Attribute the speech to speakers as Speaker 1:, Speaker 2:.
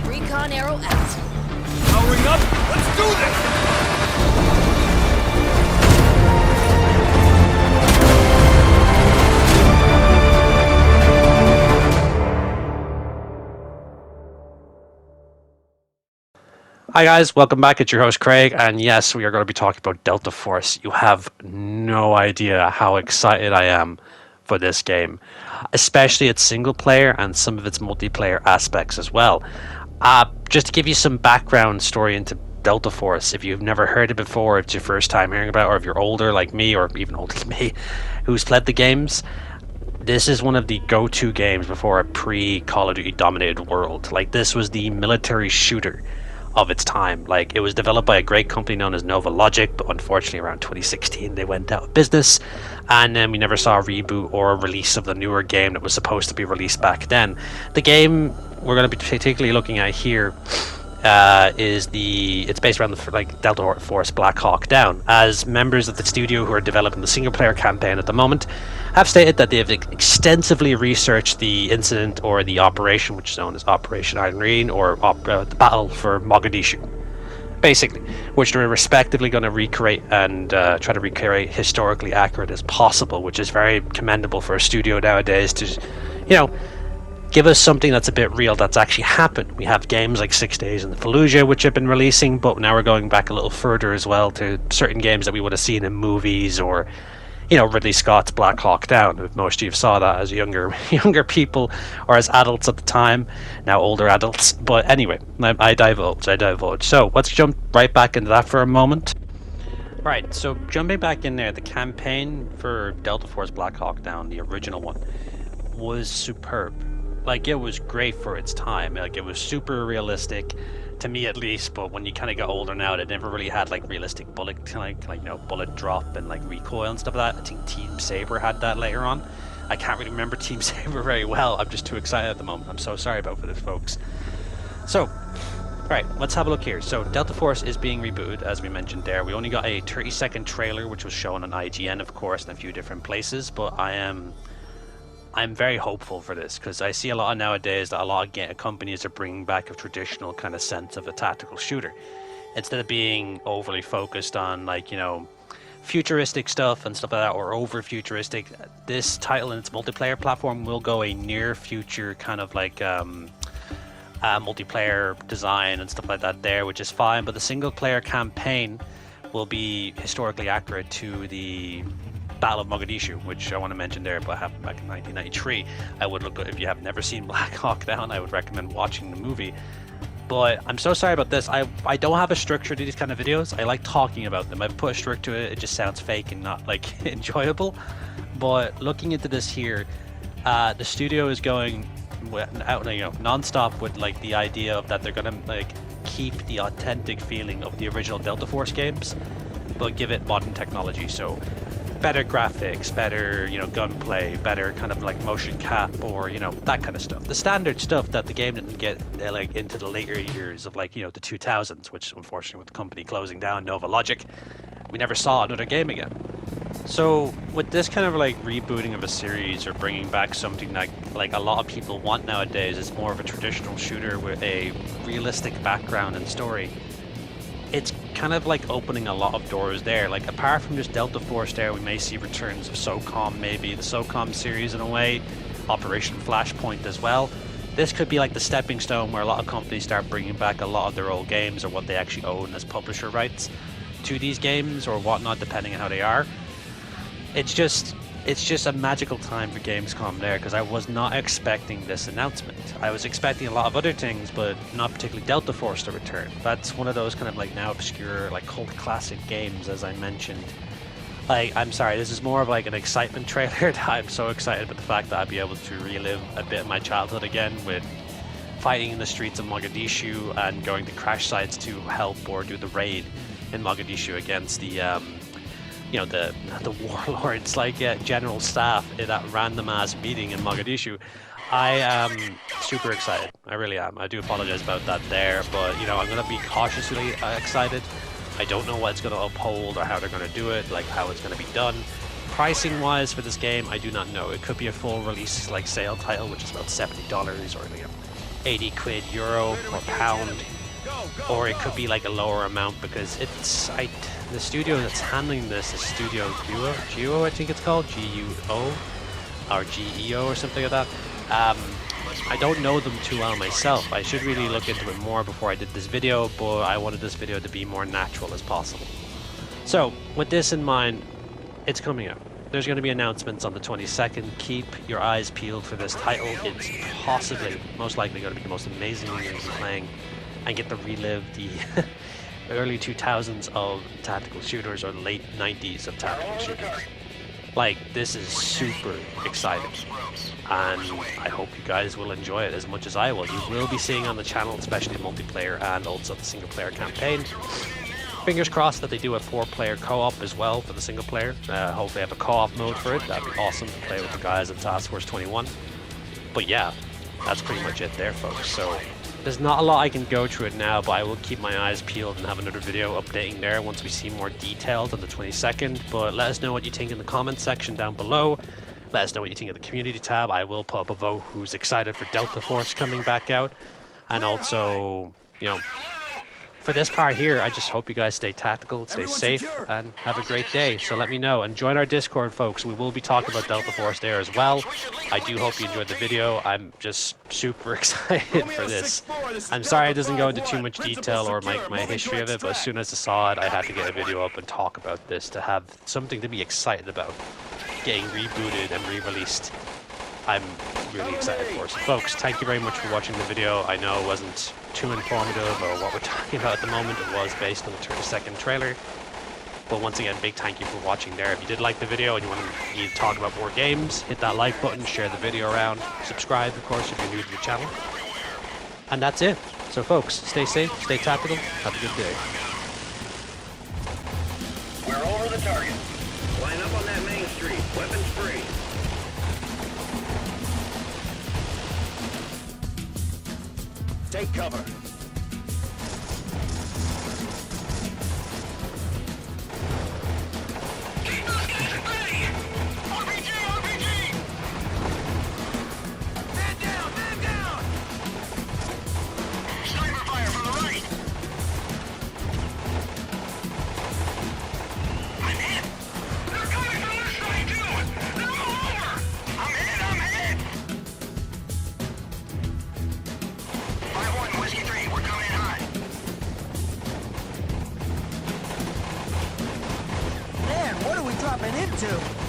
Speaker 1: Recon arrow out.
Speaker 2: Powering up. Let's do this.
Speaker 3: Hi guys, welcome back. It's your host Craig, and yes, we are going to be talking about Delta Force. You have no idea how excited I am for this game, especially its single player and some of its multiplayer aspects as well. Just to give you some background story into Delta Force, if you've never heard it before, it's your first time hearing about it, or if you're older like me, or even older than me, who's played the games, this is one of the go-to games before a pre-Call of Duty dominated world. Like, this was the military shooter of its time. Like, it was developed by a great company known as Nova Logic, but unfortunately around 2016 they went out of business, and then we never saw a reboot or a release of the newer game that was supposed to be released back then. The game we're going to be particularly looking at here it's based around the Delta Force Black Hawk Down, as members of the studio who are developing the single player campaign at the moment have stated that they have extensively researched the incident or the operation, which is known as Operation Irene, or the battle for Mogadishu, basically, which they're respectively going to recreate and try to recreate historically accurate as possible, which is very commendable for a studio nowadays to, give us something that's a bit real, that's actually happened. We have games like 6 Days in the Fallujah, which have been releasing, but now we're going back a little further as well to certain games that we would have seen in movies, or Ridley Scott's Black Hawk Down. If most of you saw that as younger people, or as adults at the time, now older adults. But anyway, I divulge. So let's jump right back into that for a moment. Right, so jumping back in there, the campaign for Delta Force Black Hawk Down, the original one, was superb. Like, it was great for its time. Like, it was super realistic, to me at least, but when you kind of got older now, it never really had like realistic bullet bullet drop and like recoil and stuff like that. I think Team Saber had that later on. I can't really remember Team Saber very well. I'm just too excited at the moment. I'm so sorry about this, folks. So, right, let's have a look here. So Delta Force is being rebooted, as we mentioned there. We only got a 30-second trailer, which was shown on IGN, of course, in a few different places, but I'm very hopeful for this, because I see a lot nowadays that a lot of companies are bringing back a traditional kind of sense of a tactical shooter, instead of being overly focused on futuristic stuff and stuff like that, or over futuristic. This title and its multiplayer platform will go a near future kind of multiplayer design and stuff like that there, which is fine, but the single player campaign will be historically accurate to the Battle of Mogadishu, which I want to mention there, but happened back in 1993. I would look, if you have never seen Black Hawk Down, I would recommend watching the movie. But I'm so sorry about this. I don't have a structure to these kind of videos. I like talking about them. I've put a structure to it. It just sounds fake and not like enjoyable. But looking into this here, the studio is going out, non-stop with like the idea of that they're gonna like keep the authentic feeling of the original Delta Force games, but give it modern technology. So better graphics, better gunplay, better kind of like motion cap, or that kind of stuff, the standard stuff that the game didn't get into the later years of the 2000s, which unfortunately with the company closing down, Nova Logic, we never saw another game again. So with this kind of rebooting of a series, or bringing back something like a lot of people want nowadays, is more of a traditional shooter with a realistic background and story. It's kind of opening a lot of doors there. Apart from just Delta Force there, we may see returns of SOCOM, maybe the SOCOM series in a way, Operation Flashpoint as well. This could be the stepping stone where a lot of companies start bringing back a lot of their old games, or what they actually own as publisher rights to these games or whatnot, depending on how they are. It's just a magical time for Gamescom there, because I was not expecting this announcement. I was expecting a lot of other things, but not particularly Delta Force to return. That's one of those kind of now obscure cult classic games, as I mentioned. I'm sorry, this is more of an excitement trailer. I'm so excited about the fact that I'll be able to relive a bit of my childhood again, with fighting in the streets of Mogadishu and going to crash sites to help or do the raid in Mogadishu against the the warlords, general staff in that random ass meeting in Mogadishu. I am super excited. I really am. I do apologize about that there, but I'm going to be cautiously excited. I don't know what it's going to uphold or how they're going to do it, how it's going to be done. Pricing wise for this game, I do not know. It could be a full release like sale title, which is about $70 or like 80 quid euro or pound, or it could be like a lower amount because it's the studio that's handling this is Studio Geo, I think it's called, G-U-O or G-E-O or something like that. I don't know them too well myself. I should really look into it more before I did this video, but I wanted this video to be more natural as possible. So with this in mind, it's coming out. There's going to be announcements on the 22nd. Keep your eyes peeled for this title. It's possibly, most likely, going to be the most amazing thing you'll be playing, and get to relive the early 2000s of tactical shooters or late 90s of tactical shooters. Like, this is super exciting, and I hope you guys will enjoy it as much as I will. You will be seeing on the channel, especially multiplayer and also the single player campaign. Fingers crossed that they do a 4-player co-op as well for the single player. Hopefully have a co-op mode for it. That'd be awesome to play with the guys at Task Force 21. But yeah, that's pretty much it there, folks. So there's not a lot I can go through it now, but I will keep my eyes peeled and have another video updating there once we see more details on the 22nd. But let us know what you think in the comment section down below. Let us know what you think of the community tab. I will put up a vote who's excited for Delta Force coming back out. And also, you know, for this part here, I just hope you guys stay tactical, stay safe, and have a great day. So let me know, and join our Discord, folks. We will be talking about Delta Force there as well. I do hope you enjoyed the video. I'm just super excited for this. I'm sorry it doesn't go into too much detail or my history of it, but as soon as I saw it, I had to get a video up and talk about this to have something to be excited about. Getting rebooted and re-released. I'm really excited for it. So folks, thank you very much for watching the video. I know it wasn't too informative or what we're talking about at the moment. It was based on the 30-second trailer. But once again, big thank you for watching there. If you did like the video and you want me to talk about more games, hit that like button, share the video around, subscribe, of course, if you're new to the channel. And that's it. So folks, stay safe, stay tactical, have a good day.
Speaker 1: We're over the target. Line up on that main street. Weapons free. Take cover. Keep those guys at bay! RPG! RPG! Man down! Man down! Sniper fire from the right! I'm hit! They're coming from this side too! They're all over! I'm hit! I'm hit! 5-1, Whiskey 3, we're coming in hot.
Speaker 4: Man, what are we dropping into?